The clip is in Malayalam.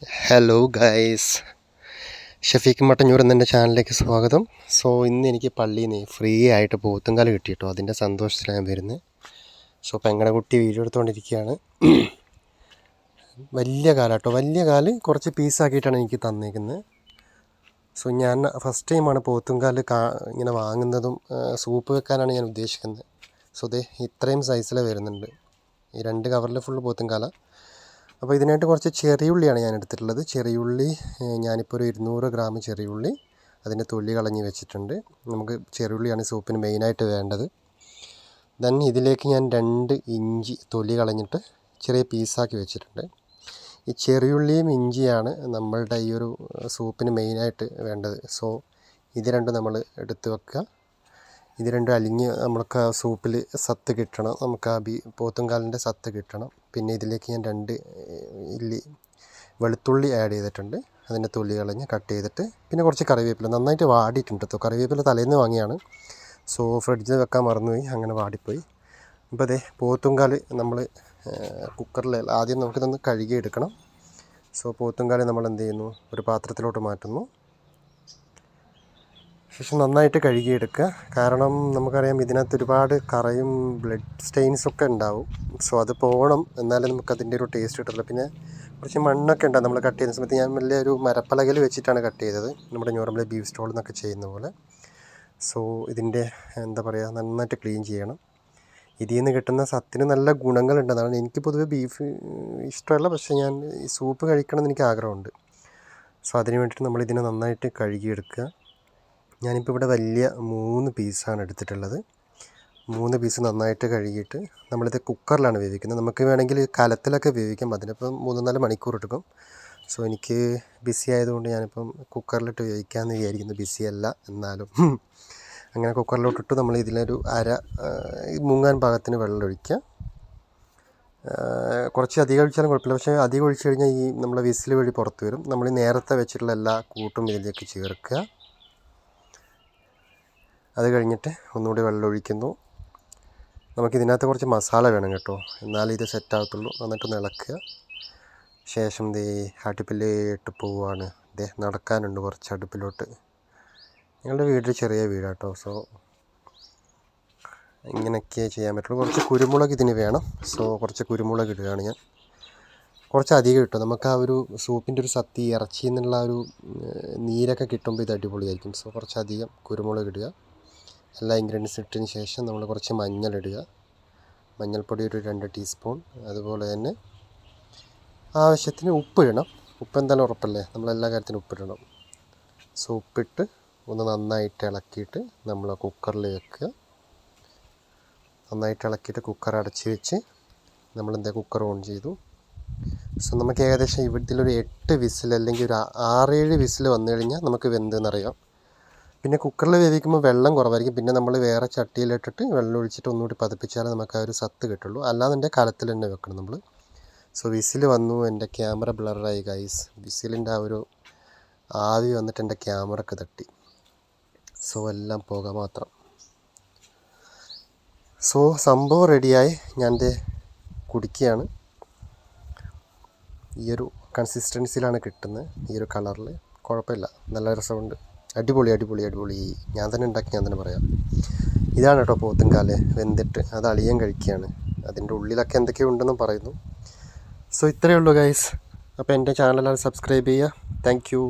ഹലോ ഗൈസ്, ഷഫീഖ് മട്ടന്നൂർ എന്നെ ചാനലിലേക്ക് സ്വാഗതം. ഇന്ന് എനിക്ക് പള്ളിയിൽ നിന്ന് ഫ്രീ ആയിട്ട് പോത്തുംകാല് കിട്ടിയിട്ടോ, അതിൻ്റെ സന്തോഷത്തിലാണ് ഞാൻ വരുന്നത്. പെങ്ങടക്കുട്ടി വീഡിയോ എടുത്തുകൊണ്ടിരിക്കുകയാണ്. വലിയ കാലാട്ടോ, വലിയ കാല് കുറച്ച് പീസാക്കിയിട്ടാണ് എനിക്ക് തന്നേക്കുന്നത്. ഞാൻ ഫസ്റ്റ് ടൈമാണ് പോത്തുംകാല് ഇങ്ങനെ വാങ്ങുന്നതും സൂപ്പ് വെക്കാനാണ് ഞാൻ ഉദ്ദേശിക്കുന്നത്. ഇത്രയും സൈസിൽ വരുന്നുണ്ട്. ഈ 2 കവറിൽ ഫുള്ള് പോത്തുംകാല. അപ്പോൾ ഇതിനായിട്ട് കുറച്ച് ചെറിയുള്ളിയാണ് ഞാൻ എടുത്തിട്ടുള്ളത്. ചെറിയുള്ളി ഞാനിപ്പോൾ ഒരു 200 ഗ്രാം ചെറിയുള്ളി അതിൻ്റെ തൊലി കളഞ്ഞ് വെച്ചിട്ടുണ്ട്. നമുക്ക് ചെറിയുള്ളിയാണ് സൂപ്പിന് മെയിനായിട്ട് വേണ്ടത്. ദെൻ ഇതിലേക്ക് ഞാൻ 2 ഇഞ്ചി തൊലി കളഞ്ഞിട്ട് ചെറിയ പീസാക്കി വെച്ചിട്ടുണ്ട്. ഈ ചെറിയുള്ളിയും ഇഞ്ചിയാണ് നമ്മളുടെ ഈ ഒരു സൂപ്പിന് മെയിനായിട്ട് വേണ്ടത്. ഇത് രണ്ടും നമ്മൾ എടുത്ത് വെക്കുക. ഇത് രണ്ടും അലിഞ്ഞ് നമ്മൾക്ക് ആ സൂപ്പിൽ സത്ത് കിട്ടണം, നമുക്ക് ആ പോത്തുംകാലിൻ്റെ സത്ത് കിട്ടണം. പിന്നെ ഇതിലേക്ക് ഞാൻ 2 ഇല്ലി വെളുത്തുള്ളി ആഡ് ചെയ്തിട്ടുണ്ട്. അതിൻ്റെ തൊലി കളഞ്ഞ് കട്ട് ചെയ്തിട്ട് പിന്നെ കുറച്ച് കറിവേപ്പില നന്നായിട്ട് വാടിയിട്ടുണ്ട് കേട്ടോ. കറിവേപ്പില തലേന്ന് വാങ്ങിയാണ്, ഫ്രിഡ്ജിൽ വെക്കാൻ മറന്നുപോയി, അങ്ങനെ വാടിപ്പോയി. അപ്പോൾ പോത്തുംകാല് നമ്മൾ കുക്കറിൽ ആദ്യം നമുക്കിതൊന്ന് കഴുകിയെടുക്കണം. പോത്തുംകാല് നമ്മൾ എന്ത് ചെയ്യുന്നു, ഒരു പാത്രത്തിലോട്ട് മാറ്റുന്നു. ശേഷം നന്നായിട്ട് കഴുകിയെടുക്കുക. കാരണം നമുക്കറിയാം ഇതിനകത്ത് ഒരുപാട് കറയും ബ്ലഡ് സ്റ്റെയിൻസൊക്കെ ഉണ്ടാവും. അത് പോകണം, എന്നാലേ നമുക്കതിൻ്റെ ഒരു ടേസ്റ്റ് കിട്ടില്ല. പിന്നെ കുറച്ച് മണ്ണൊക്കെ ഉണ്ടാകും നമ്മൾ കട്ട് ചെയ്യുന്ന സമയത്ത്. ഞാൻ വലിയ ഒരു മരപ്പലകയിൽ വെച്ചിട്ടാണ് കട്ട് ചെയ്തത്, നമ്മുടെ നോർമൽ ബീഫ് സ്റ്റോളിൽ നിന്നൊക്കെ ചെയ്യുന്ന പോലെ. ഇതിൻ്റെ എന്താ പറയുക, നന്നായിട്ട് ക്ലീൻ ചെയ്യണം. ഇതിൽ നിന്ന് കിട്ടുന്ന സത്തിന് നല്ല ഗുണങ്ങളുണ്ടെന്നാണ്. എനിക്ക് പൊതുവെ ബീഫ് ഇഷ്ടമല്ല, പക്ഷേ ഞാൻ ഈ സൂപ്പ് കഴിക്കണമെന്ന് എനിക്ക് ആഗ്രഹമുണ്ട്. അതിന് വേണ്ടിയിട്ട് നമ്മളിതിനെ നന്നായിട്ട് കഴുകിയെടുക്കുക. ഞാനിപ്പോൾ ഇവിടെ വലിയ 3 പീസാണ് എടുത്തിട്ടുള്ളത്. 3 പീസ് നന്നായിട്ട് കഴുകിയിട്ട് നമ്മളിത് കുക്കറിലാണ് വേവിക്കുന്നത്. നമുക്ക് വേണമെങ്കിൽ കലത്തിലൊക്കെ വേവിക്കാം, അതിനിപ്പം 3-4 മണിക്കൂർ എടുക്കും. എനിക്ക് ബിസി ആയതുകൊണ്ട് ഞാനിപ്പം കുക്കറിലിട്ട് വേവിക്കാമെന്ന് വിചാരിക്കുന്നു. ബിസിയല്ല എന്നാലും അങ്ങനെ കുക്കറിലോട്ടിട്ട് നമ്മൾ ഇതിലൊരു മുങ്ങാൻ പാകത്തിന് വെള്ളം ഒഴിക്കുക. കുറച്ച് അധികം ഒഴിച്ചാലും കുഴപ്പമില്ല, പക്ഷേ അധികം ഒഴിച്ച് കഴിഞ്ഞാൽ ഈ നമ്മളെ വിസിൽ വഴി പുറത്ത് വരും. നമ്മൾ നേരത്തെ വെച്ചിട്ടുള്ള എല്ലാ കൂട്ടും ഇതിലേക്ക് ചേർക്കുക. അത് കഴിഞ്ഞിട്ട് ഒന്നുകൂടി വെള്ളം ഒഴിക്കുന്നു. നമുക്കിതിനകത്ത് കുറച്ച് മസാല വേണം കേട്ടോ, എന്നാലേ ഇത് സെറ്റാകത്തുള്ളൂ. നന്നായിട്ടൊന്ന് ഇളക്കുക. ശേഷം അടുപ്പിലോട്ട് പോവുകയാണ്. നടക്കാനുണ്ട് കുറച്ച് അടുപ്പിലോട്ട്. ഞങ്ങളുടെ വീട് ചെറിയ വീടാട്ടോ, ഇങ്ങനെയൊക്കെ ചെയ്യാൻ പറ്റുള്ളൂ. കുറച്ച് കുരുമുളക് ഇതിന് വേണം. കുറച്ച് കുരുമുളക് ഇടുകയാണ് ഞാൻ. കുറച്ച് അധികം കിട്ടും, നമുക്ക് ആ ഒരു സൂപ്പിൻ്റെ ഒരു സത്ത്, ഇറച്ചിയിൽ നിന്നുള്ള ഒരു നീരൊക്കെ കിട്ടുമ്പോൾ ഇത് അടിപൊളിയായിരിക്കും. കുറച്ചധികം കുരുമുളക് ഇടുക. എല്ലാ ഇൻഗ്രീഡിയൻസ് ഇട്ടതിന് ശേഷം നമ്മൾ കുറച്ച് മഞ്ഞളിടുക. മഞ്ഞൾപ്പൊടി ഒരു 2 ടീസ്പൂൺ. അതുപോലെ തന്നെ ആവശ്യത്തിന് ഉപ്പിടണം. ഉപ്പ് എന്തായാലും ഉറപ്പല്ലേ, നമ്മളെല്ലാ കാര്യത്തിനും ഉപ്പിടണം. ഉപ്പിട്ട് ഒന്ന് നന്നായിട്ട് ഇളക്കിയിട്ട് നമ്മൾ കുക്കറിൽ വെക്കുക. നന്നായിട്ട് ഇളക്കിയിട്ട് കുക്കർ അടച്ച് വെച്ച് നമ്മൾ കുക്കർ ഓൺ ചെയ്തു. നമുക്ക് ഏകദേശം ഇതിലൊരു 8 വിസിൽ അല്ലെങ്കിൽ ഒരു 6-7 വിസിൽ വന്നു കഴിഞ്ഞാൽ നമുക്ക് വെന്തെന്നറിയാം. പിന്നെ കുക്കറിൽ വേവിക്കുമ്പോൾ വെള്ളം കുറവായിരിക്കും. പിന്നെ നമ്മൾ വേറെ ചട്ടിയിലിട്ടിട്ട് വെള്ളം ഒഴിച്ചിട്ട് ഒന്നുകൂടി പതിപ്പിച്ചാലേ നമുക്ക് ആ ഒരു സത്ത് കിട്ടുള്ളൂ. അല്ലാതെ എൻ്റെ കലത്തിൽ തന്നെ വെക്കണം നമ്മൾ. വിസിൽ വന്നു. എൻ്റെ ക്യാമറ ബ്ലറായി ഗൈസ്. വിസിലിൻ്റെ ആ ഒരു ആവി വന്നിട്ട് എൻ്റെ ക്യാമറക്ക് തട്ടി. എല്ലാം പോകാൻ മാത്രം. സംഭവം റെഡിയായി. ഞാൻ കുടിക്കുകയാണ്. ഈ ഒരു കൺസിസ്റ്റൻസിയിലാണ് കിട്ടുന്നത്, ഈ ഒരു കളറിൽ. കുഴപ്പമില്ല, നല്ല രസമുണ്ട്. അടിപൊളി അടിപൊളി അടിപൊളി. ഞാൻ തന്നെ ഉണ്ടാക്കി ഞാൻ തന്നെ പറയാം. ഇതാണ് കേട്ടോ പോത്തുംകാല് വെന്തിട്ട്. അത് അളിയൻ കഴിക്കുകയാണ്. അതിൻ്റെ ഉള്ളിലൊക്കെ എന്തൊക്കെയോ ഉണ്ടെന്നും പറയുന്നു. ഇത്രയേ ഉള്ളൂ ഗൈസ്. അപ്പോൾ എൻ്റെ ചാനൽ സബ്സ്ക്രൈബ് ചെയ്യുക. Thank you.